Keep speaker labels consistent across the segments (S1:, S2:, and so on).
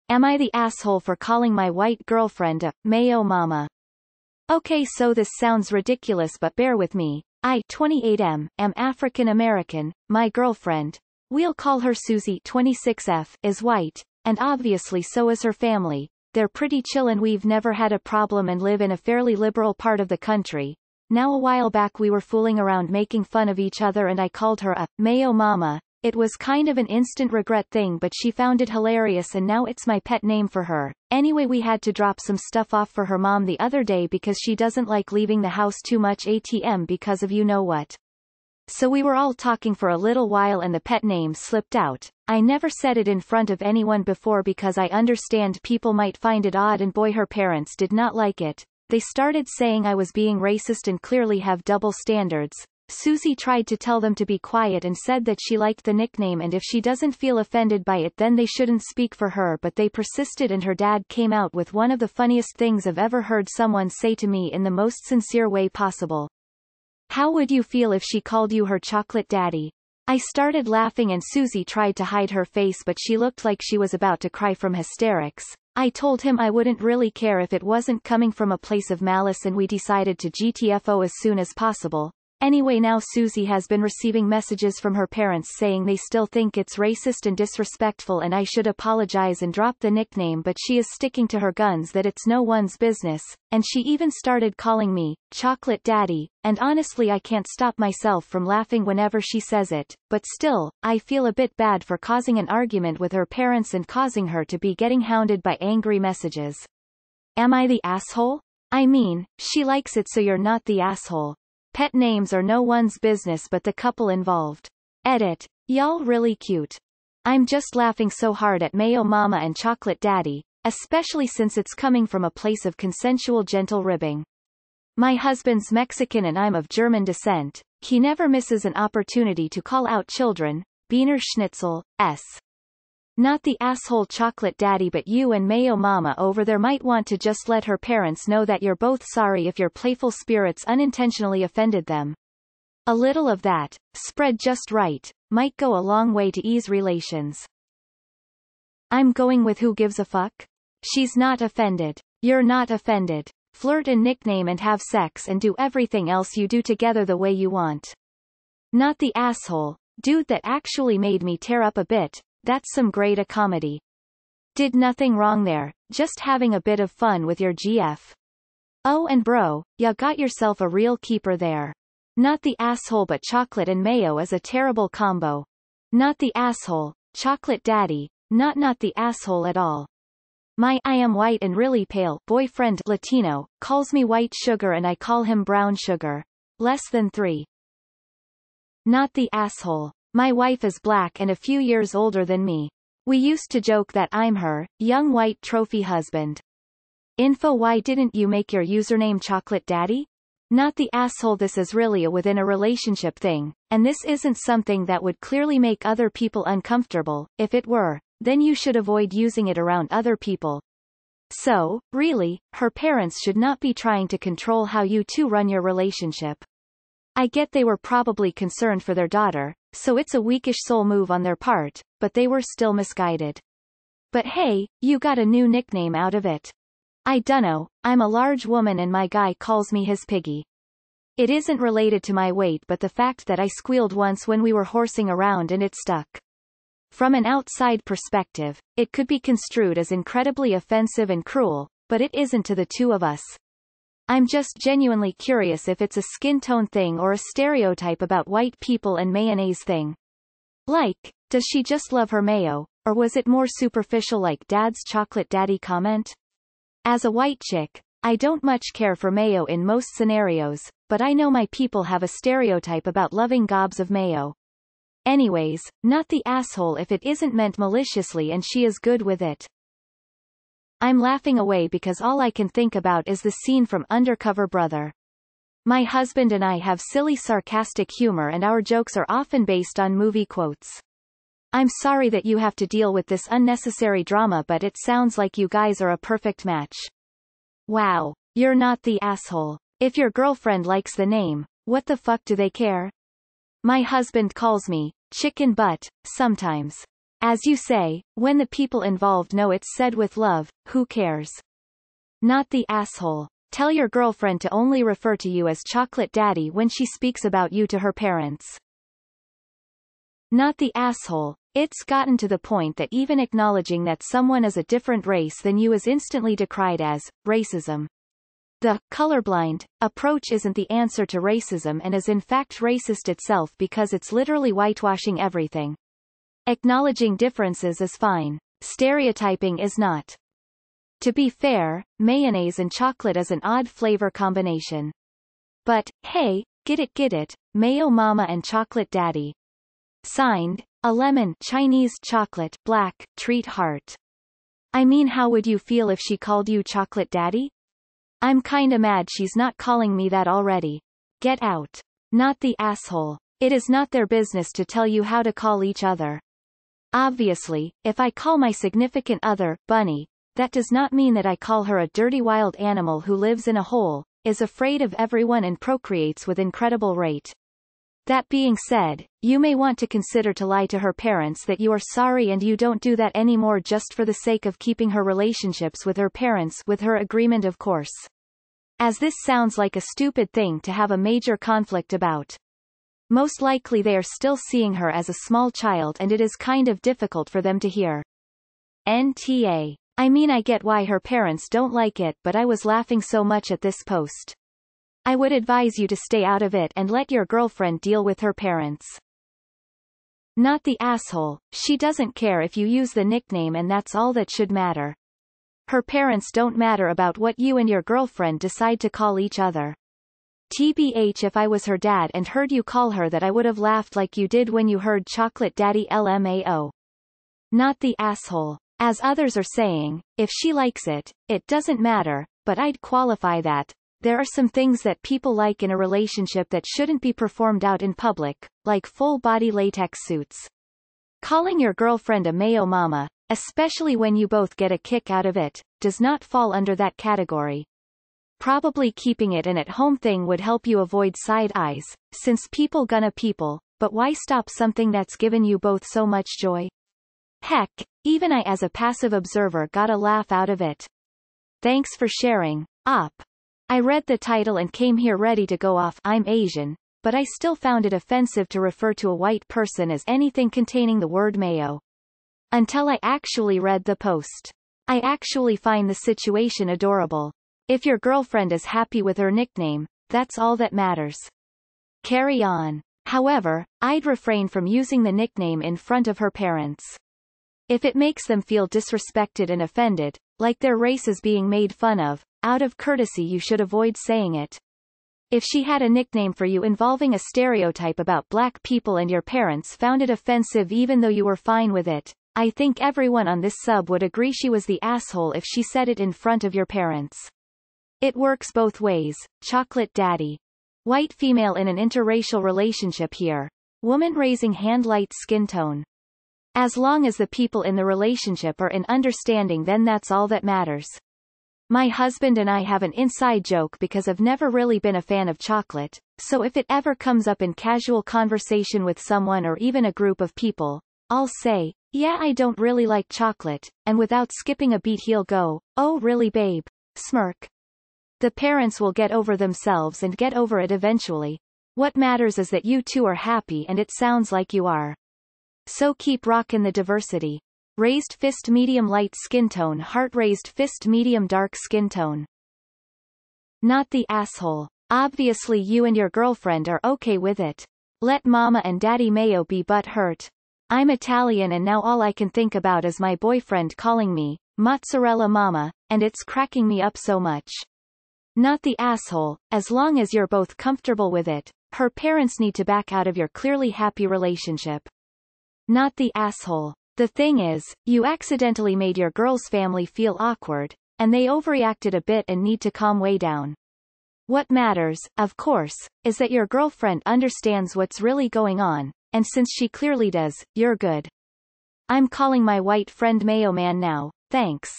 S1: Am I the asshole for calling my white girlfriend a mayo mama? Okay, so this sounds ridiculous, but bear with me. I, 28M, am African American, my girlfriend, we'll call her Susie, 26F, is white, and obviously so is her family. They're pretty chill and we've never had a problem and live in a fairly liberal part of the country. Now a while back we were fooling around making fun of each other and I called her a mayo mama. It was kind of an instant regret thing, but she found it hilarious and now it's my pet name for her. Anyway, we had to drop some stuff off for her mom the other day because she doesn't like leaving the house too much ATM because of you know what. So we were all talking for a little while and the pet name slipped out. I never said it in front of anyone before because I understand people might find it odd, and boy, her parents did not like it. They started saying I was being racist and clearly have double standards. Susie tried to tell them to be quiet and said that she liked the nickname and if she doesn't feel offended by it then they shouldn't speak for her, but they persisted and her dad came out with one of the funniest things I've ever heard someone say to me in the most sincere way possible. How would you feel if she called you her chocolate daddy? I started laughing and Susie tried to hide her face, but she looked like she was about to cry from hysterics. I told him I wouldn't really care if it wasn't coming from a place of malice and we decided to GTFO as soon as possible. Anyway, now Susie has been receiving messages from her parents saying they still think it's racist and disrespectful and I should apologize and drop the nickname, but she is sticking to her guns that it's no one's business, and she even started calling me chocolate daddy, and honestly I can't stop myself from laughing whenever she says it, but still, I feel a bit bad for causing an argument with her parents and causing her to be getting hounded by angry messages. Am I the asshole? I mean, she likes it, so you're not the asshole. Pet names are no one's business but the couple involved. Edit. Y'all really cute. I'm just laughing so hard at Mayo Mama and Chocolate Daddy, especially since it's coming from a place of consensual gentle ribbing. My husband's Mexican and I'm of German descent. He never misses an opportunity to call out children. Beaner Schnitzel, S. Not the asshole chocolate daddy, but you and Mayo Mama over there might want to just let her parents know that you're both sorry if your playful spirits unintentionally offended them. A little of that, spread just right, might go a long way to ease relations. I'm going with who gives a fuck? She's not offended. You're not offended. Flirt and nickname and have sex and do everything else you do together the way you want. Not the asshole, dude that actually made me tear up a bit. That's some great comedy. Did nothing wrong there, just having a bit of fun with your GF. Oh, and bro, ya got yourself a real keeper there. Not the asshole, but chocolate and mayo is a terrible combo. Not the asshole, chocolate daddy, not the asshole at all. My I am white and really pale boyfriend Latino calls me white sugar and I call him brown sugar. Less than 3. Not the asshole. My wife is black and a few years older than me. We used to joke that I'm her young white trophy husband. Info: why didn't you make your username Chocolate Daddy? Not the asshole. This is really a within a relationship thing, and this isn't something that would clearly make other people uncomfortable. If it were, then you should avoid using it around other people. So, really, her parents should not be trying to control how you two run your relationship. I get they were probably concerned for their daughter, so it's a weakish soul move on their part, but they were still misguided. But hey, you got a new nickname out of it. I dunno, I'm a large woman and my guy calls me his piggy. It isn't related to my weight but the fact that I squealed once when we were horsing around and it stuck. From an outside perspective, it could be construed as incredibly offensive and cruel, but it isn't to the two of us. I'm just genuinely curious if it's a skin tone thing or a stereotype about white people and mayonnaise thing. Like, does she just love her mayo, or was it more superficial like Dad's chocolate daddy comment? As a white chick, I don't much care for mayo in most scenarios, but I know my people have a stereotype about loving gobs of mayo. Anyways, not the asshole if it isn't meant maliciously and she is good with it. I'm laughing away because all I can think about is the scene from Undercover Brother. My husband and I have silly sarcastic humor and our jokes are often based on movie quotes. I'm sorry that you have to deal with this unnecessary drama, but it sounds like you guys are a perfect match. Wow, you're not the asshole. If your girlfriend likes the name, what the fuck do they care? My husband calls me chicken butt sometimes. As you say, when the people involved know it's said with love, who cares? Not the asshole. Tell your girlfriend to only refer to you as chocolate daddy when she speaks about you to her parents. Not the asshole. It's gotten to the point that even acknowledging that someone is a different race than you is instantly decried as racism. The colorblind approach isn't the answer to racism and is in fact racist itself because it's literally whitewashing everything. Acknowledging differences is fine. Stereotyping is not. To be fair, mayonnaise and chocolate is an odd flavor combination. But, hey, get it, Mayo Mama and Chocolate Daddy. Signed, a lemon Chinese chocolate black treat heart. I mean, how would you feel if she called you Chocolate Daddy? I'm kinda mad she's not calling me that already. Get out. Not the asshole. It is not their business to tell you how to call each other. Obviously, if I call my significant other, Bunny, that does not mean that I call her a dirty wild animal who lives in a hole, is afraid of everyone and procreates with incredible rate. That being said, you may want to consider to lie to her parents that you are sorry and you don't do that anymore just for the sake of keeping her relationships with her parents with her agreement, of course. As this sounds like a stupid thing to have a major conflict about. Most likely they are still seeing her as a small child and it is kind of difficult for them to hear. NTA. I mean, I get why her parents don't like it, but I was laughing so much at this post. I would advise you to stay out of it and let your girlfriend deal with her parents. Not the asshole. She doesn't care if you use the nickname and that's all that should matter. Her parents don't matter about what you and your girlfriend decide to call each other. TBH, if I was her dad and heard you call her that, I would have laughed like you did when you heard Chocolate Daddy LMAO. Not the asshole. As others are saying, if she likes it, it doesn't matter, but I'd qualify that. There are some things that people like in a relationship that shouldn't be performed out in public, like full-body latex suits. Calling your girlfriend a Mayo Mama, especially when you both get a kick out of it, does not fall under that category. Probably keeping it an at-home thing would help you avoid side eyes, since people gonna people, but why stop something that's given you both so much joy? Heck, even I as a passive observer got a laugh out of it. Thanks for sharing, Op. I read the title and came here ready to go off I'm Asian, but I still found it offensive to refer to a white person as anything containing the word mayo. Until I actually read the post. I actually find the situation adorable. If your girlfriend is happy with her nickname, that's all that matters. Carry on. However, I'd refrain from using the nickname in front of her parents. If it makes them feel disrespected and offended, like their race is being made fun of, out of courtesy you should avoid saying it. If she had a nickname for you involving a stereotype about black people and your parents found it offensive even though you were fine with it, I think everyone on this sub would agree she was the asshole if she said it in front of your parents. It works both ways. Chocolate Daddy. White female in an interracial relationship here. Woman raising hand, light skin tone. As long as the people in the relationship are in understanding, then that's all that matters. My husband and I have an inside joke because I've never really been a fan of chocolate, so if it ever comes up in casual conversation with someone or even a group of people, I'll say, yeah, I don't really like chocolate, and without skipping a beat he'll go, oh really babe? Smirk. The parents will get over themselves and get over it eventually. What matters is that you two are happy, and it sounds like you are. So keep rockin' the diversity. Raised fist medium light skin tone, heart raised fist medium dark skin tone. Not the asshole. Obviously you and your girlfriend are okay with it. Let Mama and Daddy Mayo be butt hurt. I'm Italian and now all I can think about is my boyfriend calling me Mozzarella Mama, and it's cracking me up so much. Not the asshole. As long as you're both comfortable with it, her parents need to back out of your clearly happy relationship. Not the asshole. The thing is, you accidentally made your girl's family feel awkward, and they overreacted a bit and need to calm way down. What matters, of course, is that your girlfriend understands what's really going on, and since she clearly does, you're good. I'm calling my white friend Mayo Man now, thanks.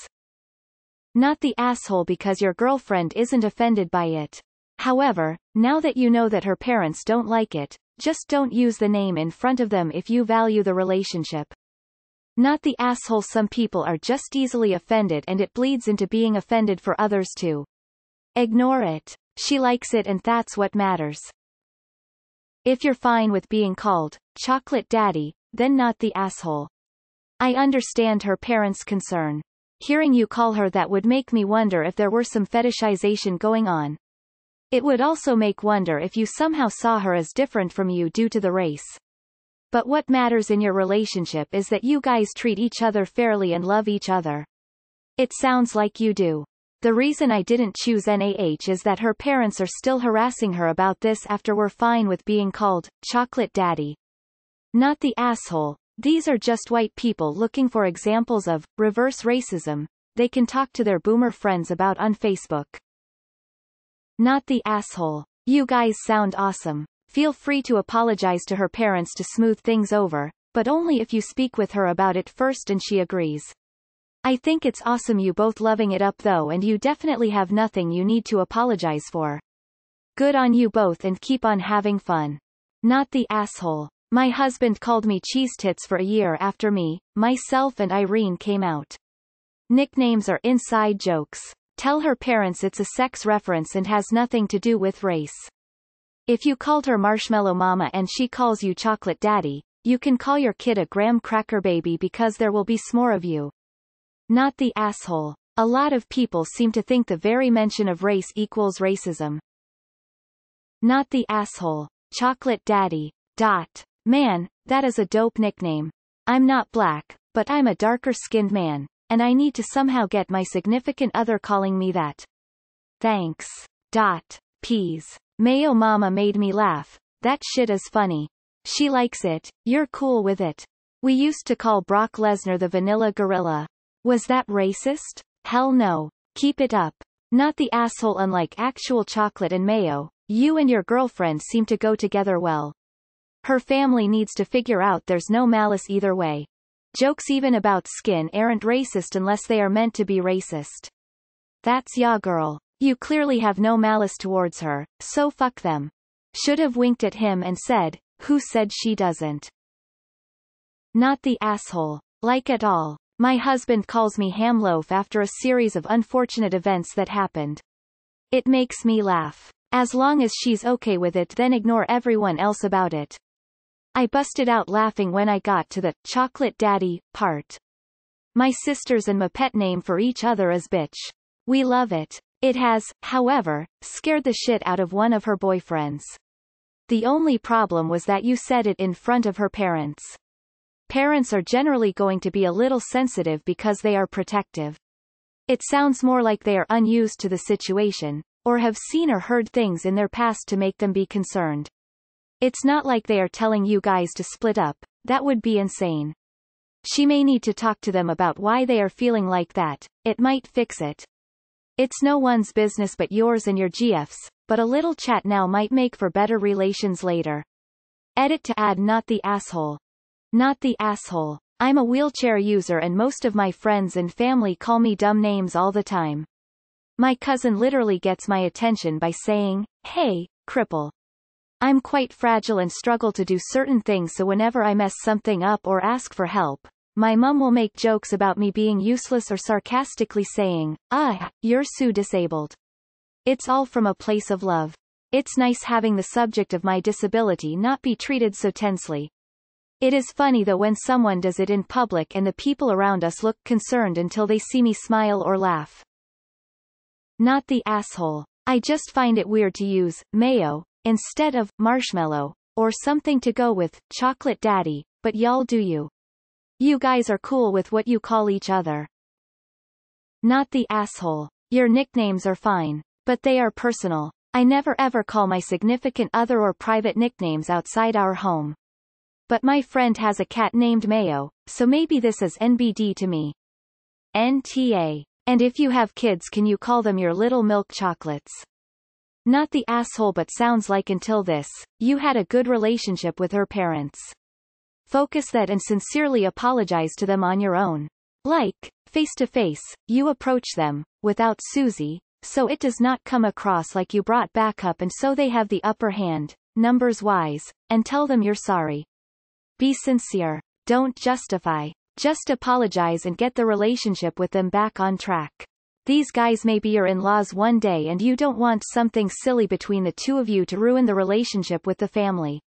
S1: Not the asshole because your girlfriend isn't offended by it. However, now that you know that her parents don't like it, just don't use the name in front of them if you value the relationship. Not the asshole. Some people are just easily offended and it bleeds into being offended for others too. Ignore it. She likes it and that's what matters. If you're fine with being called chocolate daddy, then not the asshole. I understand her parents' concern. Hearing you call her that would make me wonder if there were some fetishization going on. It would also make wonder if you somehow saw her as different from you due to the race. But what matters in your relationship is that you guys treat each other fairly and love each other. It sounds like you do. The reason I didn't choose NAH is that her parents are still harassing her about this after we're fine with being called chocolate daddy. Not the asshole. These are just white people looking for examples of reverse racism they can talk to their boomer friends about on Facebook. Not the asshole. You guys sound awesome. Feel free to apologize to her parents to smooth things over, but only if you speak with her about it first and she agrees. I think it's awesome you both loving it up though, and you definitely have nothing you need to apologize for. Good on you both and keep on having fun. Not the asshole. My husband called me cheese tits for a year after me, myself and Irene came out. Nicknames are inside jokes. Tell her parents it's a sex reference and has nothing to do with race. If you called her Marshmallow Mama and she calls you Chocolate Daddy, you can call your kid a graham cracker baby because there will be s'more of you. Not the asshole. A lot of people seem to think the very mention of race equals racism. Not the asshole. Chocolate Daddy. Man, that is a dope nickname. I'm not black, but I'm a darker-skinned man, and I need to somehow get my significant other calling me that. Thanks. Peas. Mayo Mama made me laugh. That shit is funny. She likes it. You're cool with it. We used to call Brock Lesnar the Vanilla Gorilla. Was that racist? Hell no. Keep it up. Not the asshole. Unlike actual chocolate and mayo, you and your girlfriend seem to go together well. Her family needs to figure out there's no malice either way. Jokes even about skin aren't racist unless they are meant to be racist. That's ya girl. You clearly have no malice towards her, so fuck them. Should have winked at him and said, who said she doesn't? Not the asshole. Like at all. My husband calls me hamloaf after a series of unfortunate events that happened. It makes me laugh. As long as she's okay with it, then ignore everyone else about it. I busted out laughing when I got to the chocolate daddy part. My sisters and my pet name for each other is bitch. We love it. It has, however, scared the shit out of one of her boyfriends. The only problem was that you said it in front of her parents. Parents are generally going to be a little sensitive because they are protective. It sounds more like they are unused to the situation, or have seen or heard things in their past to make them be concerned. It's not like they are telling you guys to split up. That would be insane. She may need to talk to them about why they are feeling like that. It might fix it. It's no one's business but yours and your GF's, but a little chat now might make for better relations later. Edit to add not the asshole. Not the asshole. I'm a wheelchair user and most of my friends and family call me dumb names all the time. My cousin literally gets my attention by saying, hey, cripple. I'm quite fragile and struggle to do certain things, so whenever I mess something up or ask for help, my mum will make jokes about me being useless or sarcastically saying, you're so disabled. It's all from a place of love. It's nice having the subject of my disability not be treated so tensely. It is funny though when someone does it in public and the people around us look concerned until they see me smile or laugh. Not the asshole. I just find it weird to use mayo instead of marshmallow or something to go with chocolate daddy, but y'all do you. You guys are cool with what you call each other. Not the asshole. Your nicknames are fine, but they are personal. I never ever call my significant other or private nicknames outside our home. But my friend has a cat named Mayo, so maybe this is NBD to me. NTA. And if you have kids, can you call them your little milk chocolates? Not the asshole, but sounds like until this, you had a good relationship with her parents. Focus that and sincerely apologize to them on your own. Like, face to face, you approach them, without Susie, so it does not come across like you brought backup and so they have the upper hand, numbers wise, and tell them you're sorry. Be sincere. Don't justify. Just apologize and get the relationship with them back on track. These guys may be your in-laws one day and you don't want something silly between the two of you to ruin the relationship with the family.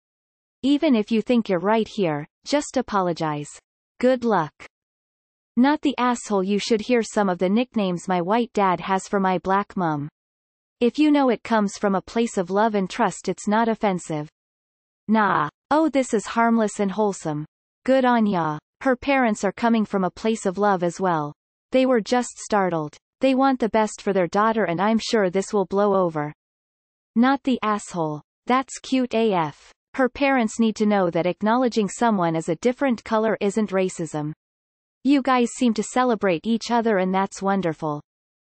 S1: Even if you think you're right here, just apologize. Good luck. Not the asshole. You should hear some of the nicknames my white dad has for my black mom. If you know it comes from a place of love and trust, it's not offensive. Nah. Oh, this is harmless and wholesome. Good on ya. Her parents are coming from a place of love as well. They were just startled. They want the best for their daughter and I'm sure this will blow over. Not the asshole. That's cute AF. Her parents need to know that acknowledging someone as a different color isn't racism. You guys seem to celebrate each other and that's wonderful.